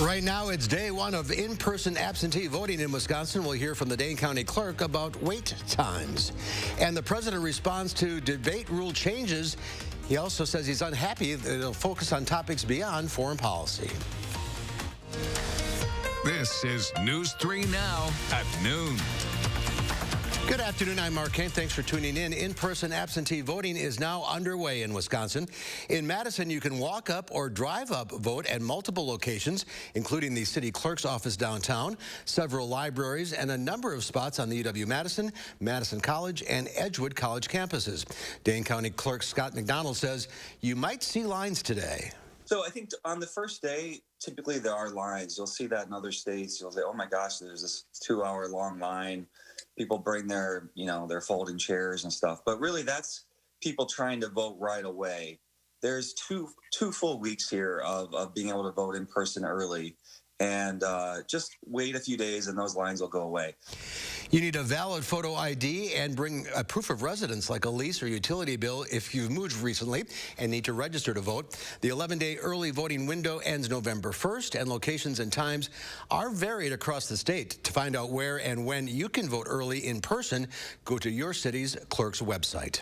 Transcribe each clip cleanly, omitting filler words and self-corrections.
Right now, it's day one of in-person absentee voting in Wisconsin. We'll hear from the Dane County Clerk about wait times. And the president responds to debate rule changes. He also says he's unhappy that it'll focus on topics beyond foreign policy. This is News 3 Now at noon. Good afternoon, I'm Mark Kane. Thanks for tuning in. In-person absentee voting is now underway in Wisconsin. In Madison, you can walk up or drive up vote at multiple locations, including the city clerk's office downtown, several libraries, and a number of spots on the UW-Madison, Madison College, and Edgewood College campuses. Dane County Clerk Scott McDonald says you might see lines today. So I think on the first day, typically there are lines. You'll see that in other states. You'll say, oh my gosh, there's this 2-hour long line. People bring their, their folding chairs and stuff. But really that's people trying to vote right away. There's two full weeks here of being able to vote in person early. And just wait a few days and those lines will go away. You need a valid photo ID and bring a proof of residence like a lease or utility bill if you've moved recently and need to register to vote. The 11-day early voting window ends November 1st, and locations and times are varied across the state. To find out where and when you can vote early in person, go to your city's clerk's website.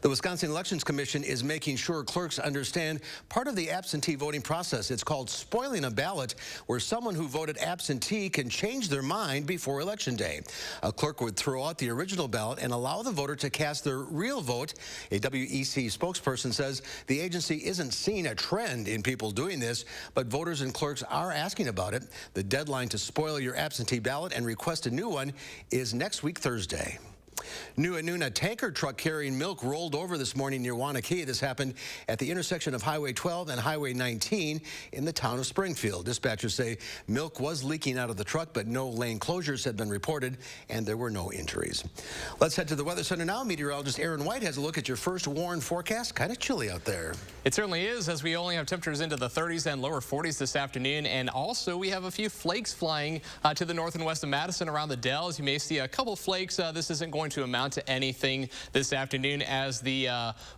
The Wisconsin Elections Commission is making sure clerks understand part of the absentee voting process. It's called spoiling a ballot, where someone who voted absentee can change their mind before Election Day. A clerk would throw out the original ballot and allow the voter to cast their real vote. A WEC spokesperson says the agency isn't seeing a trend in people doing this, but voters and clerks are asking about it. The deadline to spoil your absentee ballot and request a new one is next week, Thursday. New at noon, a tanker truck carrying milk rolled over this morning near Wanakee. This happened at the intersection of Highway 12 and Highway 19 in the town of Springfield. Dispatchers say milk was leaking out of the truck, but no lane closures have been reported, and there were no injuries. Let's head to the Weather Center now. Meteorologist Aaron White has a look at your first warn forecast. Kind of chilly out there. It certainly is, as we only have temperatures into the 30s and lower 40s this afternoon. And also, we have a few flakes flying to the north and west of Madison around the Dells. You may see a couple flakes. This isn't going to amount to anything this afternoon, as the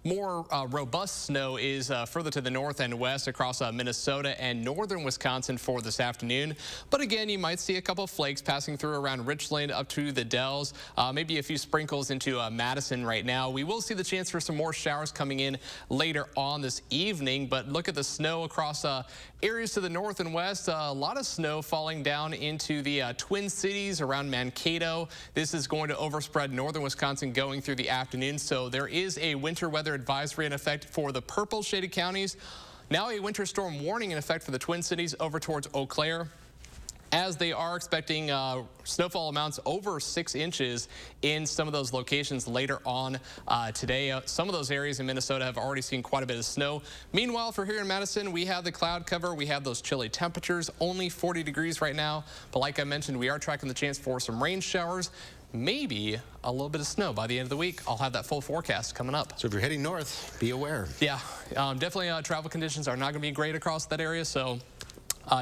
more robust snow is further to the north and west across Minnesota and northern Wisconsin for this afternoon. But again, you might see a couple flakes passing through around Richland up to the Dells, maybe a few sprinkles into Madison right now. We will see the chance for some more showers coming in later on this evening, but look at the snow across areas to the north and west. A lot of snow falling down into the Twin Cities around Mankato. This is going to overspread northern Wisconsin going through the afternoon, so there is a winter weather advisory in effect for the purple shaded counties. Now a winter storm warning in effect for the Twin Cities over towards Eau Claire, as they are expecting snowfall amounts over 6 inches in some of those locations later on today. Some of those areas in Minnesota have already seen quite a bit of snow. Meanwhile, for here in Madison, we have the cloud cover. We have those chilly temperatures, only 40 degrees right now. But like I mentioned, we are tracking the chance for some rain showers, maybe a little bit of snow by the end of the week. I'll have that full forecast coming up. So if you're heading north, be aware. Yeah, definitely travel conditions are not going to be great across that area, so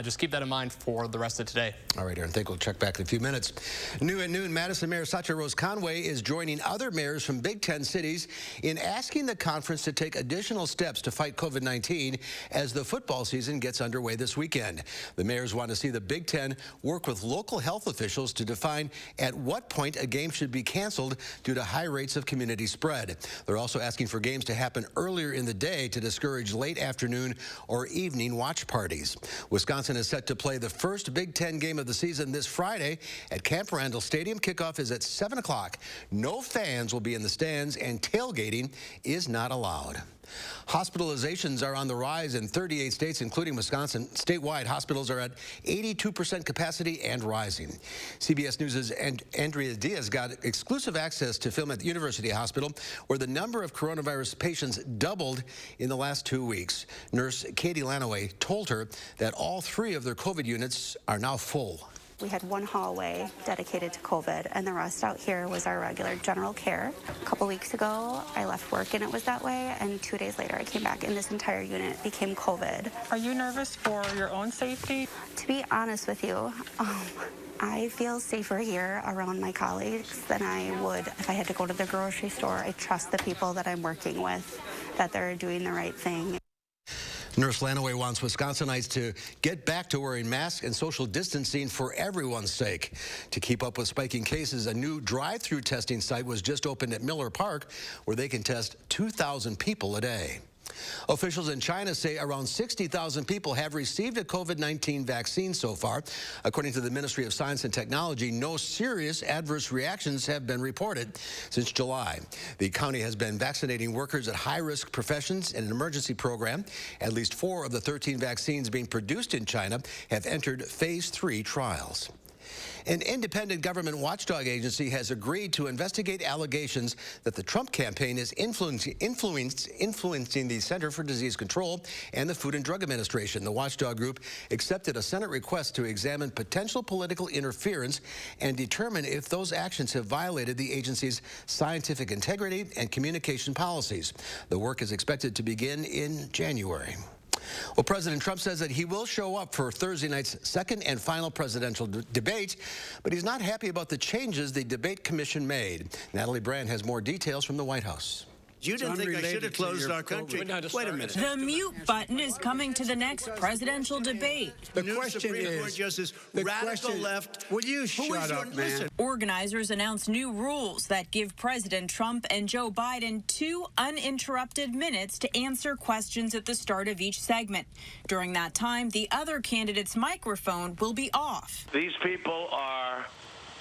just keep that in mind for the rest of today. All right, Aaron, I think we'll check back in a few minutes. New at noon, Madison Mayor Satya Rose Conway is joining other mayors from Big Ten cities in asking the conference to take additional steps to fight COVID-19 as the football season gets underway this weekend. The mayors want to see the Big Ten work with local health officials to define at what point a game should be canceled due to high rates of community spread. They're also asking for games to happen earlier in the day to discourage late afternoon or evening watch parties. Wisconsin is set to play the first Big Ten game of the season this Friday at Camp Randall Stadium. Kickoff is at 7 o'clock. No fans will be in the stands, and tailgating is not allowed. Hospitalizations are on the rise in 38 states, including Wisconsin. Statewide, hospitals are at 82% capacity and rising. CBS News' Andrea Diaz got exclusive access to film at the University Hospital, where the number of coronavirus patients doubled in the last 2 weeks. Nurse Katie Lanaway told her that all 3 of their COVID units are now full. We had one hallway dedicated to COVID, and the rest out here was our regular general care. A couple weeks ago, I left work and it was that way, and 2 days later I came back and this entire unit became COVID. Are you nervous for your own safety? To be honest with you, I feel safer here around my colleagues than I would if I had to go to the grocery store. I trust the people that I'm working with, that they're doing the right thing. Nurse Lanaway wants Wisconsinites to get back to wearing masks and social distancing for everyone's sake. To keep up with spiking cases, a new drive-through testing site was just opened at Miller Park, where they can test 2,000 people a day. Officials in China say around 60,000 people have received a COVID-19 vaccine so far. According to the Ministry of Science and Technology, no serious adverse reactions have been reported since July. The county has been vaccinating workers at high-risk professions in an emergency program. At least 4 of the 13 vaccines being produced in China have entered phase 3 trials. An independent government watchdog agency has agreed to investigate allegations that the Trump campaign is influencing the Center for Disease Control and the Food and Drug Administration. The watchdog group accepted a Senate request to examine potential political interference and determine if those actions have violated the agency's scientific integrity and communication policies. The work is expected to begin in January. Well, President Trump says that he will show up for Thursday night's second and final presidential debate, but he's not happy about the changes the debate commission made. Natalie Brand has more details from the White House. You didn't think I should have closed our country? Wait a minute. The mute button is coming to the next presidential debate. The question is, Justice, radical left. Will you shut up, man? Organizers announced new rules that give President Trump and Joe Biden 2 uninterrupted minutes to answer questions at the start of each segment. During that time, the other candidate's microphone will be off. These people are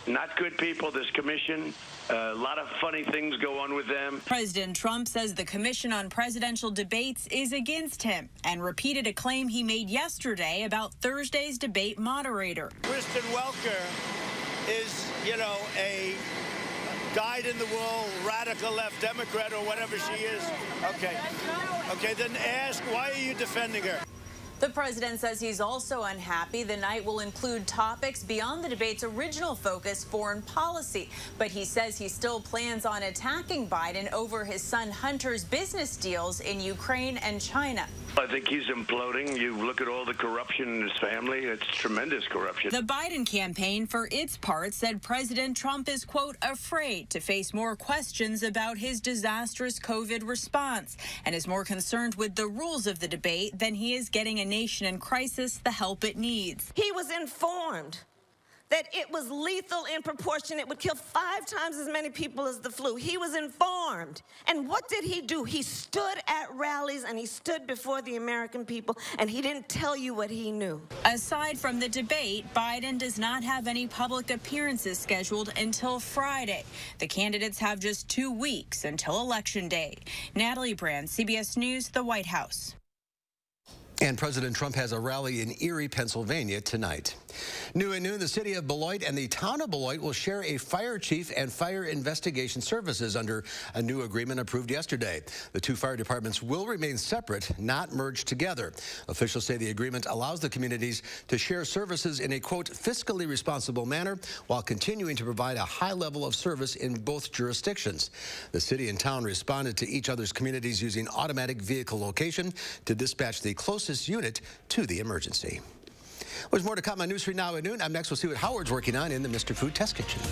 not good people, this commission. A lot of funny things go on with them. President Trump says the Commission on Presidential Debates is against him and repeated a claim he made yesterday about Thursday's debate moderator. Kristen Welker is, a dyed-in-the-wool radical left Democrat or whatever she is. Okay, then ask, why are you defending her? The president says he's also unhappy the night will include topics beyond the debate's original focus, foreign policy. But he says he still plans on attacking Biden over his son Hunter's business deals in Ukraine and China. I think he's imploding. You look at all the corruption in his family. It's tremendous corruption. The Biden campaign, for its part, said President Trump is, quote, afraid to face more questions about his disastrous COVID response and is more concerned with the rules of the debate than he is getting a nation in crisis the help it needs. He was informed that it was lethal in proportion. It would kill 5 times as many people as the flu. He was informed. And what did he do? He stood at rallies and he stood before the American people and he didn't tell you what he knew. Aside from the debate, Biden does not have any public appearances scheduled until Friday. The candidates have just 2 weeks until Election Day. Natalie Brand, CBS News, the White House. And President Trump has a rally in Erie, Pennsylvania tonight. New at noon, the city of Beloit and the town of Beloit will share a fire chief and fire investigation services under a new agreement approved yesterday. The 2 fire departments will remain separate, not merged together. Officials say the agreement allows the communities to share services in a, quote, fiscally responsible manner while continuing to provide a high level of service in both jurisdictions. The city and town responded to each other's communities using automatic vehicle location to dispatch the closest unit to the emergency. There's more to come on News 3 Now at noon. Up next, we'll see what Howard's working on in the Mr. Food Test Kitchen.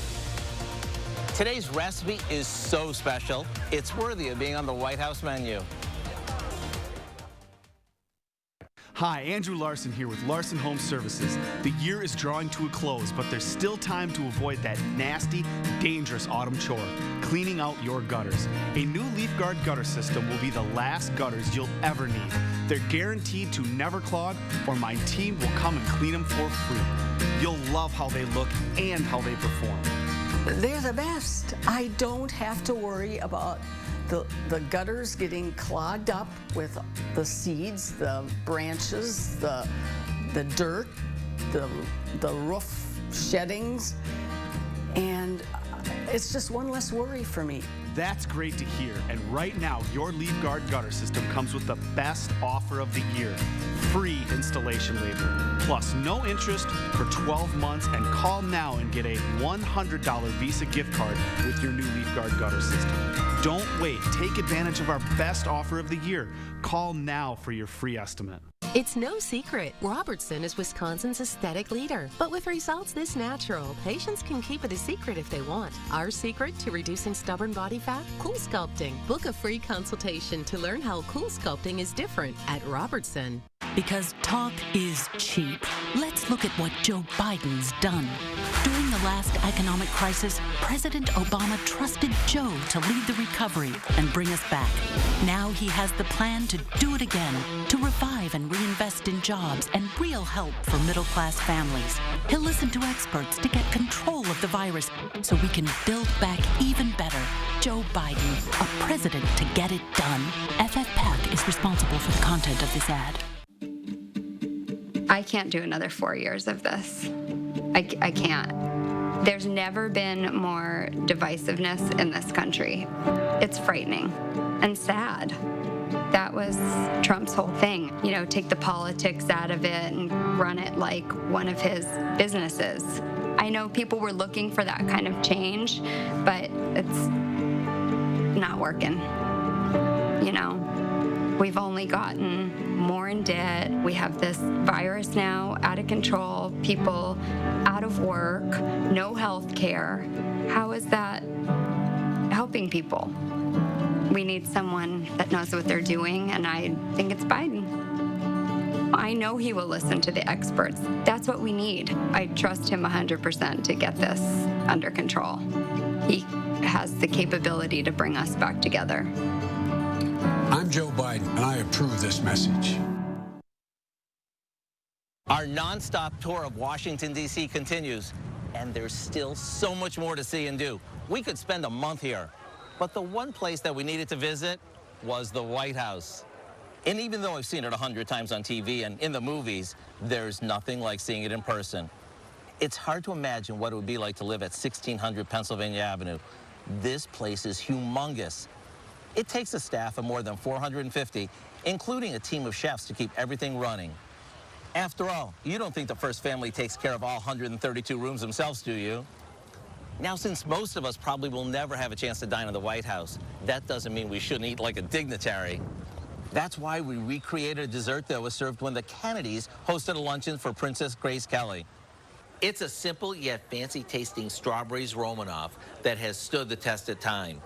Today's recipe is so special, it's worthy of being on the White House menu. Hi, Andrew Larson here with Larson Home Services. The year is drawing to a close, but there's still time to avoid that nasty, dangerous autumn chore, cleaning out your gutters. A new Leaf Guard gutter system will be the last gutters you'll ever need. They're guaranteed to never clog, or my team will come and clean them for free. You'll love how they look and how they perform. They're the best. I don't have to worry about the gutters getting clogged up with the seeds, the branches, the dirt, the roof sheddings, and it's just one less worry for me. That's great to hear, and right now your Leaf Guard gutter system comes with the best offer of the year, free installation labor, plus no interest for 12 months, and call now and get a $100 Visa gift card with your new Leaf Guard gutter system. Don't wait, take advantage of our best offer of the year. Call now for your free estimate. It's no secret, Robertson is Wisconsin's aesthetic leader. But with results this natural, patients can keep it a secret if they want. Our secret to reducing stubborn body fat? Cool Sculpting. Book a free consultation to learn how Cool Sculpting is different at Robertson. Because talk is cheap. Let's look at what Joe Biden's done. During the last economic crisis, President Obama trusted Joe to lead the recovery and bring us back. Now he has the plan to do it again, to revive and reinvest in jobs and real help for middle-class families. He'll listen to experts to get control of the virus so we can build back even better. Joe Biden, a president to get it done. FFPAC is responsible for the content of this ad. I can't do another 4 years of this. I can't. There's never been more divisiveness in this country. It's frightening and sad. That was Trump's whole thing. You know, take the politics out of it and run it like one of his businesses. I know people were looking for that kind of change, but it's not working. You know, we've only gotten more in debt. We have this virus now out of control, people out of work, no health care. How is that helping people? We need someone that knows what they're doing, and I think it's Biden. I know he will listen to the experts. That's what we need. I trust him 100% to get this under control. He has the capability to bring us back together. I'm Joe Biden, and I approve this message. Our nonstop tour of Washington, D.C. continues, and there's still so much more to see and do. We could spend a month here, but the one place that we needed to visit was the White House. And even though I've seen it 100 times on TV and in the movies, there's nothing like seeing it in person. It's hard to imagine what it would be like to live at 1600 Pennsylvania Avenue. This place is humongous. It takes a staff of more than 450, including a team of chefs to keep everything running. After all, you don't think the First Family takes care of all 132 rooms themselves, do you? Now, since most of us probably will never have a chance to dine in the White House, that doesn't mean we shouldn't eat like a dignitary. That's why we recreated a dessert that was served when the Kennedys hosted a luncheon for Princess Grace Kelly. It's a simple yet fancy-tasting strawberries Romanoff that has stood the test of time.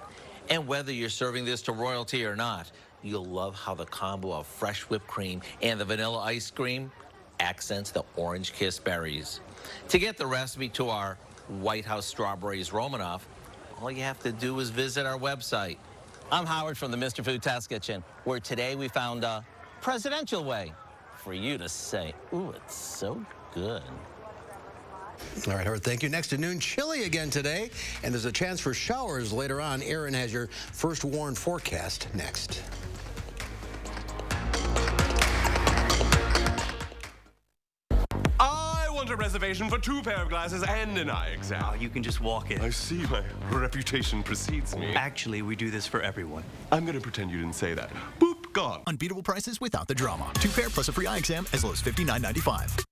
And whether you're serving this to royalty or not, you'll love how the combo of fresh whipped cream and the vanilla ice cream accents the orange kiss berries. To get the recipe to our White House strawberries Romanoff, all you have to do is visit our website. I'm Howard from the Mr. Food Test Kitchen, where today we found a presidential way for you to say, ooh, it's so good. All right, Howard, thank you. Next to noon, chilly again today, and there's a chance for showers later on. Aaron has your first warned forecast next. I want a reservation for 2 pair of glasses and an eye exam. Oh, you can just walk in. I see my reputation precedes me. Actually, we do this for everyone. I'm going to pretend you didn't say that. Boop, gone. Unbeatable prices without the drama. 2 pair plus a free eye exam as low as $59.95.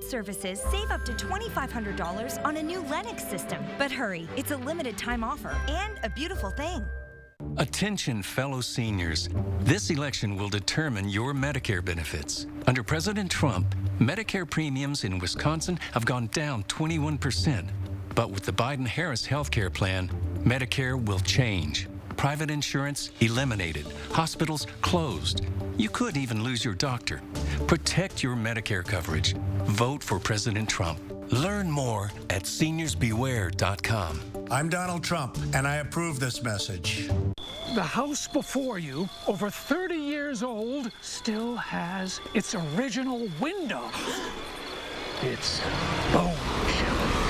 Services, save up to $2,500 on a new Lennox system. But hurry, it's a limited time offer and a beautiful thing. Attention, fellow seniors. This election will determine your Medicare benefits. Under President Trump, Medicare premiums in Wisconsin have gone down 21%. But with the Biden-Harris healthcare plan, Medicare will change. Private insurance eliminated. Hospitals closed. You could even lose your doctor. Protect your Medicare coverage. Vote for President Trump. Learn more at seniorsbeware.com. I'm Donald Trump, and I approve this message. The house before you, over 30 years old, still has its original window. It's bone chilling.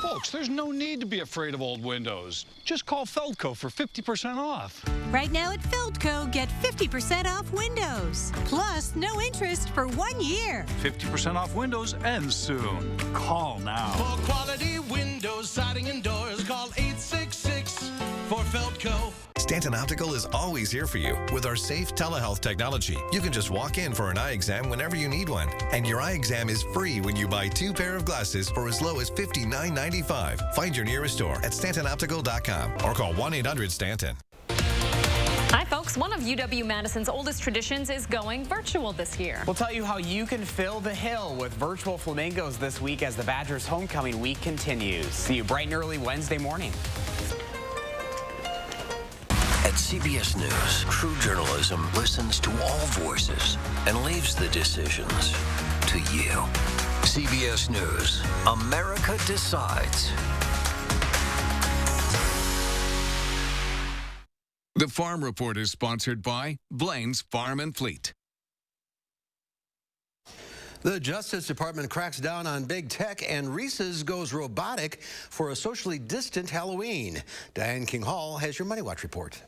Folks, there's no need to be afraid of old windows. Just call Feldco for 50% off. Right now at Feldco, get 50% off windows. Plus, no interest for 1 year. 50% off windows ends soon. Call now. For quality windows, siding, and doors, call 866 for Feldco. Stanton Optical is always here for you with our safe telehealth technology. You can just walk in for an eye exam whenever you need one. And your eye exam is free when you buy 2 pair of glasses for as low as $59.95. Find your nearest store at StantonOptical.com or call 1-800-STANTON. Hi, folks. One of UW-Madison's oldest traditions is going virtual this year. We'll tell you how you can fill the hill with virtual flamingos this week as the Badgers' homecoming week continues. See you bright and early Wednesday morning. At CBS News, true journalism listens to all voices and leaves the decisions to you. CBS News, America decides. The Farm Report is sponsored by Blaine's Farm and Fleet. The Justice Department cracks down on big tech, and Reese's goes robotic for a socially distant Halloween. Diane King Hall has your Money Watch report.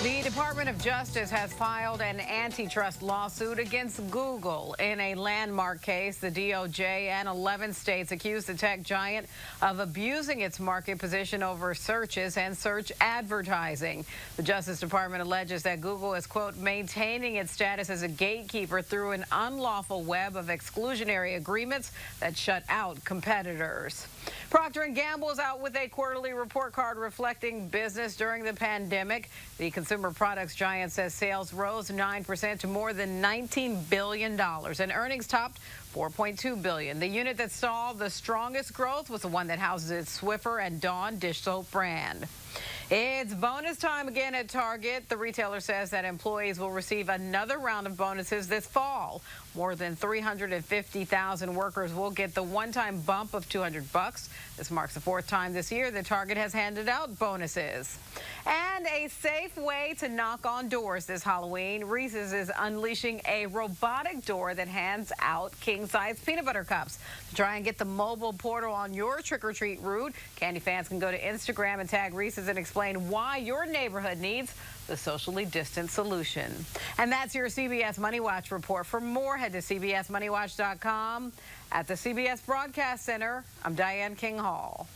The Department of Justice has filed an antitrust lawsuit against Google. In a landmark case, the DOJ and 11 states accuse the tech giant of abusing its market position over searches and search advertising. The Justice Department alleges that Google is, quote, maintaining its status as a gatekeeper through an unlawful web of exclusionary agreements that shut out competitors. Procter & Gamble is out with a quarterly report card reflecting business during the pandemic. The consumer products giant says sales rose 9% to more than $19 billion, and earnings topped $4.2 billion. The unit that saw the strongest growth was the one that houses its Swiffer and Dawn dish soap brand. It's bonus time again at Target. The retailer says that employees will receive another round of bonuses this fall. More than 350,000 workers will get the one-time bump of $200. This marks the 4th time this year that Target has handed out bonuses. And a safe way to knock on doors this Halloween. Reese's is unleashing a robotic door that hands out king-size peanut butter cups. To try and get the mobile portal on your trick-or-treat route, candy fans can go to Instagram and tag Reese's and explain why your neighborhood needs the socially distant solution. And that's your CBS Money Watch report. For more, head to CBSMoneyWatch.com. At the CBS Broadcast Center, I'm Diane King Hall.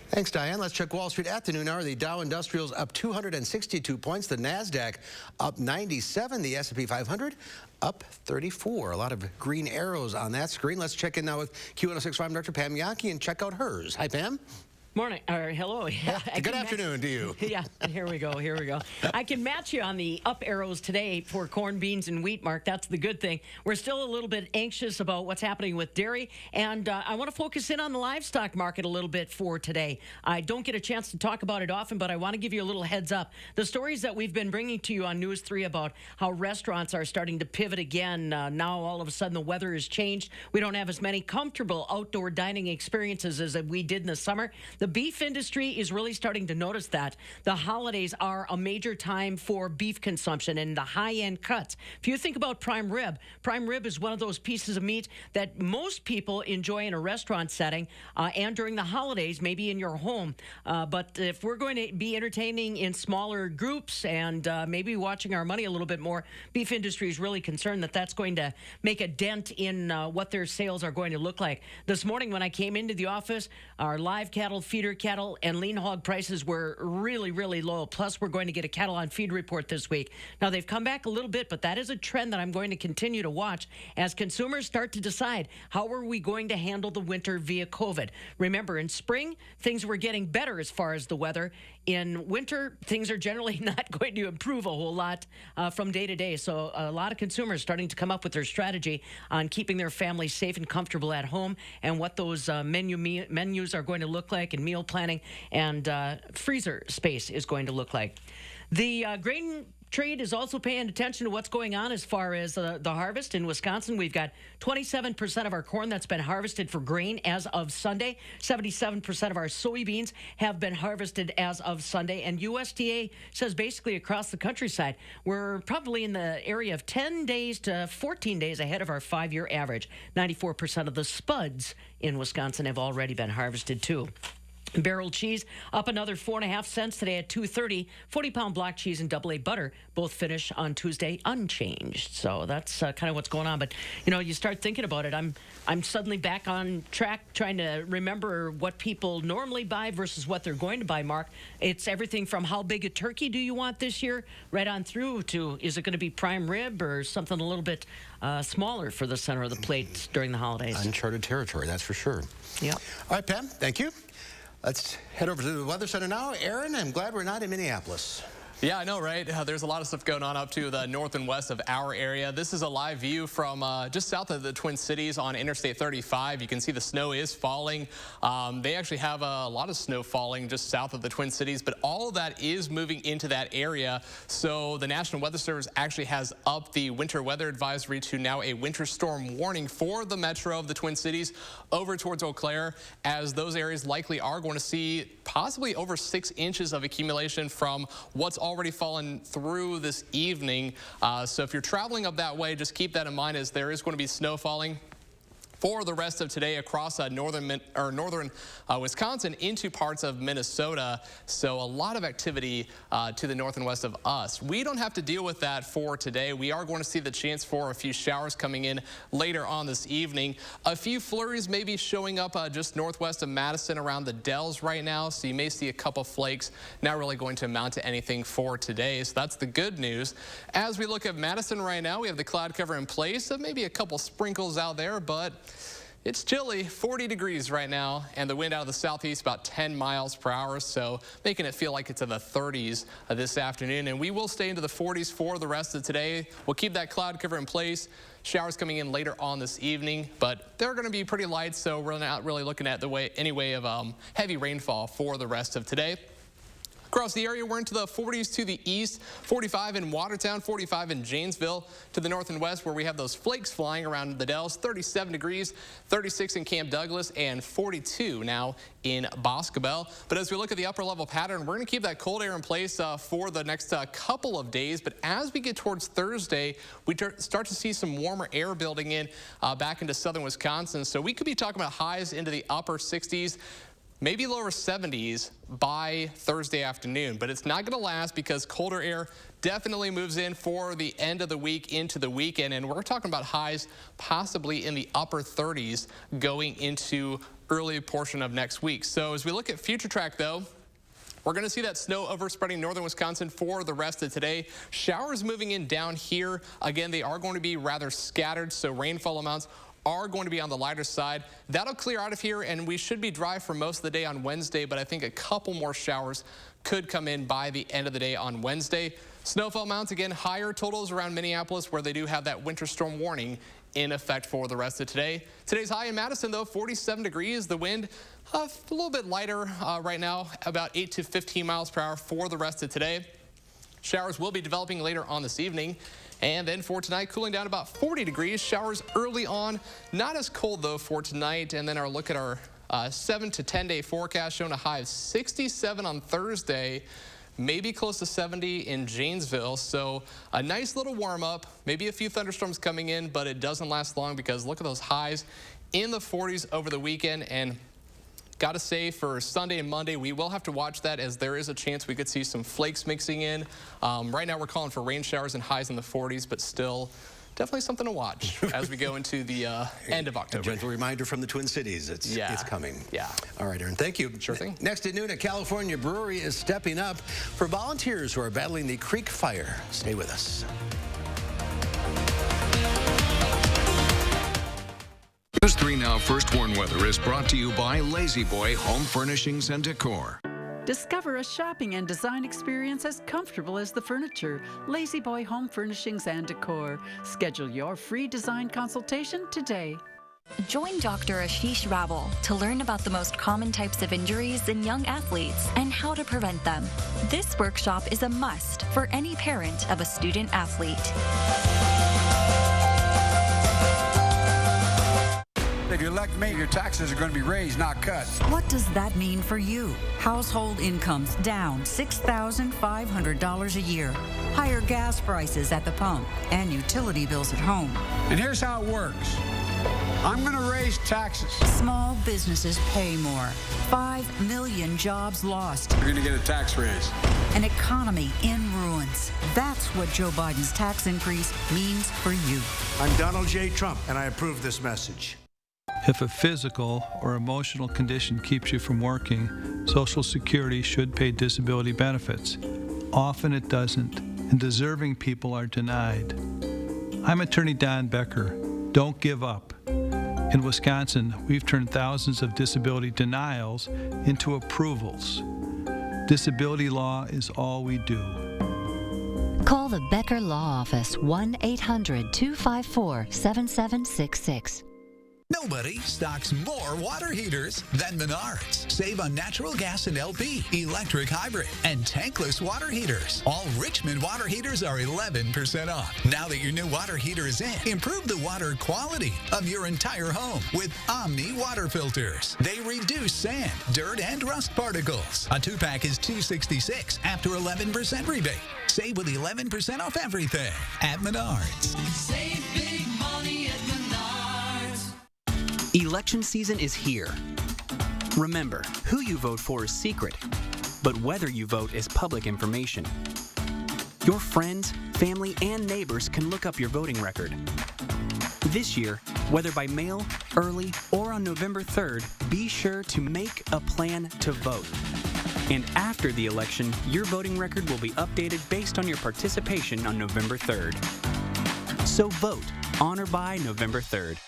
Thanks, Diane. Let's check Wall Street at the noon hour. The Dow Industrials up 262 points. The NASDAQ up 97. The S&P 500 up 34. A lot of green arrows on that screen. Let's check in now with Q106 Farm Director Pam Yankee and check out hers. Hi, Pam. Morning, or hello. Yeah, good afternoon to you. Yeah, here we go. I can match you on the up arrows today for corn, beans, and wheat, Mark. That's the good thing. We're still a little bit anxious about what's happening with dairy, and I want to focus in on the livestock market a little bit for today. I don't get a chance to talk about it often, but I want to give you a little heads up. The stories that we've been bringing to you on News 3 about how restaurants are starting to pivot again. Now, all of a sudden, the weather has changed. We don't have as many comfortable outdoor dining experiences as we did in the summer. The beef industry is really starting to notice that. The holidays are a major time for beef consumption and the high-end cuts. If you think about prime rib is one of those pieces of meat that most people enjoy in a restaurant setting and during the holidays, maybe in your home. But if we're going to be entertaining in smaller groups and maybe watching our money a little bit more, beef industry is really concerned that that's going to make a dent in what their sales are going to look like. This morning when I came into the office, our live cattle, feeder cattle, and lean hog prices were really, really low. Plus, we're going to get a cattle on feed report this week. Now, they've come back a little bit, but that is a trend that I'm going to continue to watch as consumers start to decide how are we going to handle the winter via COVID. Remember, in spring, things were getting better as far as the weather. In winter, things are generally not going to improve a whole lot from day to day. So a lot of consumers starting to come up with their strategy on keeping their families safe and comfortable at home and what those menus are going to look like and meal planning and freezer space is going to look like. The grain trade is also paying attention to what's going on as far as the harvest in Wisconsin. We've got 27% of our corn that's been harvested for grain as of Sunday. 77% of our soybeans have been harvested as of Sunday. And USDA says basically across the countryside, we're probably in the area of 10 days to 14 days ahead of our 5-year average. 94% of the spuds in Wisconsin have already been harvested too. Barrel cheese up another 4.5 cents today at $2.30. 40-pound block cheese and AA butter both finish on Tuesday unchanged. So that's kind of what's going on. But you start thinking about it. I'm suddenly back on track, trying to remember what people normally buy versus what they're going to buy. Mark, it's everything from how big a turkey do you want this year, right on through to is it going to be prime rib or something a little bit smaller for the center of the plate during the holidays. Uncharted territory, that's for sure. Yeah. All right, Pam. Thank you. Let's head over to the Weather Center now. Aaron, I'm glad we're not in Minneapolis. Yeah, I know, right? There's a lot of stuff going on up to the north and west of our area. This is a live view from just south of the Twin Cities on Interstate 35. You can see the snow is falling. They actually have a lot of snow falling just south of the Twin Cities, but all of that is moving into that area. So the National Weather Service actually has upped the winter weather advisory to now a winter storm warning for the metro of the Twin Cities over towards Eau Claire, as those areas likely are going to see possibly over 6 inches of accumulation from what's already fallen through this evening. So if you're traveling up that way, just keep that in mind, as there is going to be snow falling for the rest of today across northern Wisconsin into parts of Minnesota. So a lot of activity to the north and west of us. We don't have to deal with that for today. We are going to see the chance for a few showers coming in later on this evening. A few flurries may be showing up just northwest of Madison around the Dells right now. So you may see a couple flakes, not really going to amount to anything for today. So that's the good news. As we look at Madison right now, we have the cloud cover in place, so maybe a couple sprinkles out there, but it's chilly, 40 degrees right now, and the wind out of the southeast about 10 miles per hour, so making it feel like it's in the 30s this afternoon. And we will stay into the 40s for the rest of today. We'll keep that cloud cover in place. Showers coming in later on this evening, but they're going to be pretty light, so we're not really looking at any way of heavy rainfall for the rest of today. Across the area, we're into the 40s to the east, 45 in Watertown, 45 in Janesville. To the north and west, where we have those flakes flying around the Dells, 37 degrees, 36 in Camp Douglas, and 42 now in Boscobel. But as we look at the upper level pattern, we're going to keep that cold air in place for the next couple of days. But as we get towards Thursday, we start to see some warmer air building in back into southern Wisconsin. So we could be talking about highs into the upper 60s. Maybe lower 70s by Thursday afternoon, but it's not going to last because colder air definitely moves in for the end of the week into the weekend, and we're talking about highs possibly in the upper 30s going into early portion of next week. So as we look at future track, though, we're going to see that snow overspreading northern Wisconsin for the rest of today. Showers moving in down here. Again, they are going to be rather scattered, so rainfall amounts are going to be on the lighter side. That'll clear out of here, and we should be dry for most of the day on Wednesday, but I think a couple more showers could come in by the end of the day on Wednesday. Snowfall amounts, again, higher totals around Minneapolis, where they do have that winter storm warning in effect for the rest of today. Today's high in Madison, though, 47 degrees. The wind a little bit lighter right now, about 8 to 15 miles per hour for the rest of today. Showers will be developing later on this evening. And then for tonight, cooling down about 40 degrees. Showers early on, not as cold though for tonight. And then our look at our 7 to 10 day forecast, showing a high of 67 on Thursday, maybe close to 70 in Janesville. So a nice little warm up, maybe a few thunderstorms coming in, but it doesn't last long because look at those highs in the 40s over the weekend. And got to say, for Sunday and Monday, we will have to watch that, as there is a chance we could see some flakes mixing in. Right now, we're calling for rain showers and highs in the 40s, but still definitely something to watch as we go into the end of October. A gentle reminder from the Twin Cities. It's coming. Yeah. All right, Aaron, thank you. Sure thing. Next at noon, a California brewery is stepping up for volunteers who are battling the creek fire. Stay with us. News 3 Now First Warn Weather is brought to you by Lazy Boy Home Furnishings and Decor. Discover a shopping and design experience as comfortable as the furniture. Lazy Boy Home Furnishings and Decor. Schedule your free design consultation today. Join Dr. Ashish Raval to learn about the most common types of injuries in young athletes and how to prevent them. This workshop is a must for any parent of a student athlete. If you elect me, your taxes are going to be raised, not cut. What does that mean for you? Household incomes down $6,500 a year. Higher gas prices at the pump and utility bills at home. And here's how it works. I'm going to raise taxes. Small businesses pay more. 5 million jobs lost. You're going to get a tax raise. An economy in ruins. That's what Joe Biden's tax increase means for you. I'm Donald J. Trump, and I approve this message. If a physical or emotional condition keeps you from working, Social Security should pay disability benefits. Often it doesn't, and deserving people are denied. I'm Attorney Don Becker. Don't give up. In Wisconsin, we've turned thousands of disability denials into approvals. Disability law is all we do. Call the Becker Law Office, 1-800-254-7766. Nobody stocks more water heaters than Menards. Save on natural gas and LP, electric hybrid, and tankless water heaters. All Richmond water heaters are 11% off. Now that your new water heater is in, improve the water quality of your entire home with Omni water filters. They reduce sand, dirt, and rust particles. A 2-pack is $266 after 11% rebate. Save with 11% off everything at Menards. Save big money at Menards. Election season is here. Remember, who you vote for is secret, but whether you vote is public information. Your friends, family, and neighbors can look up your voting record. This year, whether by mail, early, or on November 3rd, be sure to make a plan to vote. And after the election, your voting record will be updated based on your participation on November 3rd. So vote on or by November 3rd.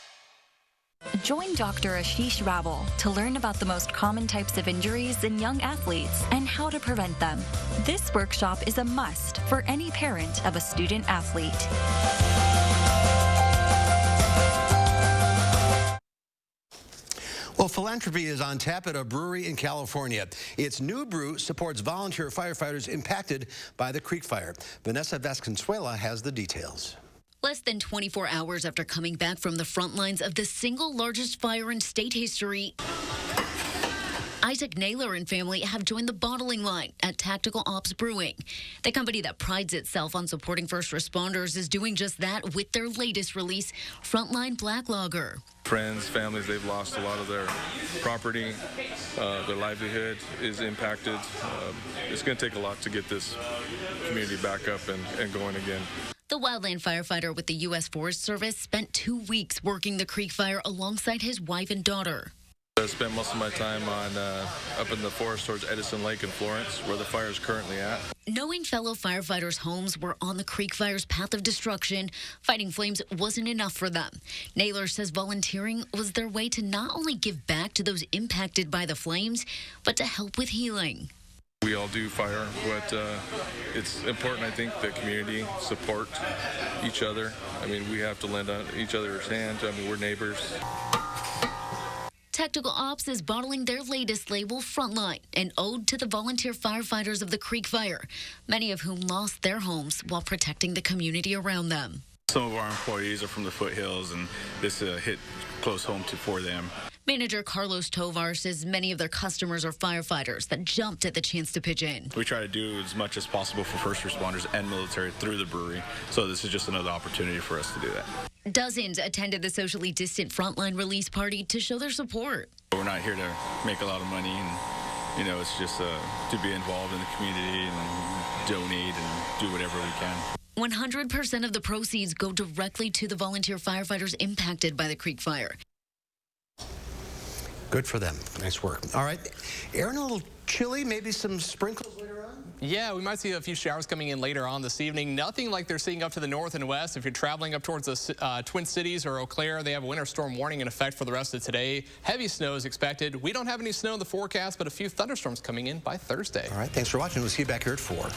Join Dr. Ashish Raval to learn about the most common types of injuries in young athletes and how to prevent them. This workshop is a must for any parent of a student athlete. Well, philanthropy is on tap at a brewery in California. Its new brew supports volunteer firefighters impacted by the Creek Fire. Vanessa Vasconcelos has the details. Less than 24 hours after coming back from the front lines of the single largest fire in state history, Isaac Naylor and family have joined the bottling line at Tactical Ops Brewing. The company that prides itself on supporting first responders is doing just that with their latest release, Frontline Black Lager. Friends, families, they've lost a lot of their property. Their livelihood is impacted. It's going to take a lot to get this community back up and going again. The wildland firefighter with the U.S. Forest Service spent 2 weeks working the Creek Fire alongside his wife and daughter. I spent most of my time up in the forest towards Edison Lake in Florence, where the fire is currently at. Knowing fellow firefighters' homes were on the Creek Fire's path of destruction, fighting flames wasn't enough for them. Naylor says volunteering was their way to not only give back to those impacted by the flames, but to help with healing. We all do fire, but it's important, I think, that community support each other. I mean, we have to lend on each other's hand. I mean, we're neighbors. Tactical Ops is bottling their latest label, Frontline, an ode to the volunteer firefighters of the Creek Fire, many of whom lost their homes while protecting the community around them. Some of our employees are from the foothills, and this hit close home for them. Manager Carlos Tovar says many of their customers are firefighters that jumped at the chance to pitch in. We try to do as much as possible for first responders and military through the brewery, so this is just another opportunity for us to do that. Dozens attended the socially distant Frontline release party to show their support. We're not here to make a lot of money, and it's just to be involved in the community and donate and do whatever we can. 100% of the proceeds go directly to the volunteer firefighters impacted by the Creek Fire. Good for them. Nice work. All right. Aaron, a little chilly, maybe some sprinkles later on? Yeah, we might see a few showers coming in later on this evening. Nothing like they're seeing up to the north and west. If you're traveling up towards the Twin Cities or Eau Claire, they have a winter storm warning in effect for the rest of today. Heavy snow is expected. We don't have any snow in the forecast, but a few thunderstorms coming in by Thursday. All right. Thanks for watching. We'll see you back here at 4.